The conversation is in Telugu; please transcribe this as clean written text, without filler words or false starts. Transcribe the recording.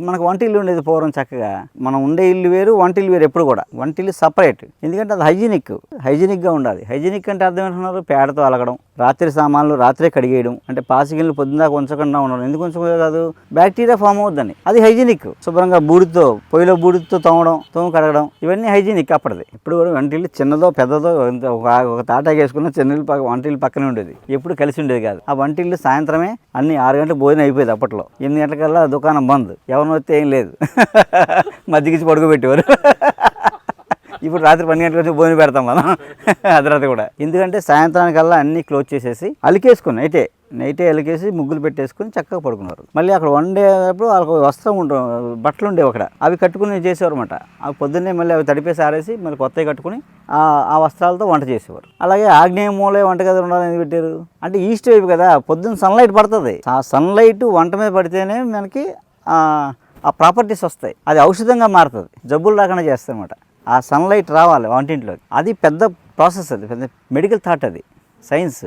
మనకు వంటిల్లు ఉండేది పూర్వం చక్కగా. మనం ఉండే ఇల్లు వేరు, వంటిల్లు వేరు. ఎప్పుడు కూడా వంటిల్లు సపరేట్. ఎందుకంటే అది హైజీనిక్గా ఉండాలి. హైజీనిక్ అంటే అర్థం ఏంటన్నారు? పేడతో అలగడం, రాత్రి సామాన్లు రాత్రే కడిగేయడం, అంటే పాసిగిళ్ళు పొద్దుదాకా ఉంచకుండా ఉండడం. ఎందుకు ఉంచకూడదు కాదు? బ్యాక్టీరియా ఫామ్ అవుద్దని. అది హైజీనిక్. శుభ్రంగా బూడితో, పొయ్యిలో బూడితో తోము కడగడం, ఇవన్నీ హైజీనిక్ అప్పటిది. ఇప్పుడు కూడా వంటిల్లు చిన్నదో పెద్దదో ఒక తాటాకి వేసుకున్న చిన్న వంటిల్లు పక్కనే ఉండేది, ఎప్పుడు కలిసి ఉండేది కాదు. ఆ వంటిల్లు సాయంత్రమే అన్ని 6 గంటలకు భోజనం అయిపోయేది. అప్పట్లో 8 గంటలకల్లా దుకాణం బంద్, ఎవరిని వస్తే ఏం లేదు. మధ్యకిచ్చి పడుకోబెట్టేవారు. ఇప్పుడు రాత్రి 12 గంటలకు భోజనం పెడతాం మనం అర్ధరాత్రి కూడా. ఎందుకంటే సాయంత్రానికల్లా అన్నీ క్లోజ్ చేసేసి అలికేసుకుని నైటే అలికేసి ముగ్గులు పెట్టేసుకుని చక్కగా పడుకున్నారు. మళ్ళీ అక్కడ వండేటప్పుడు వాళ్ళకి వస్త్రం బట్టలు ఉండేవి అక్కడ, అవి కట్టుకుని చేసేవారు అనమాట. అవి పొద్దున్నే మళ్ళీ అవి తడిపేసి ఆరేసి మళ్ళీ కొత్తవి కట్టుకుని ఆ వస్త్రాలతో వంట చేసేవారు. అలాగే ఆగ్నేయ మూలే వంటగది ఉండాలని పెట్టారు. అంటే ఈస్ట్ వైపు కదా, పొద్దున్న సన్లైట్ పడుతుంది. ఆ సన్లైట్ వంట మీద పడితేనే మనకి ఆ ప్రాపర్టీస్ వస్తాయి. అది ఔషధంగా మారుతుంది, జబ్బులు రాకుండా చేస్తాయి అనమాట. ఆ సన్లైట్ రావాలి వంటింట్లోకి. అది పెద్ద ప్రాసెస్, అది పెద్ద మెడికల్ థాట్, అది సైన్స్.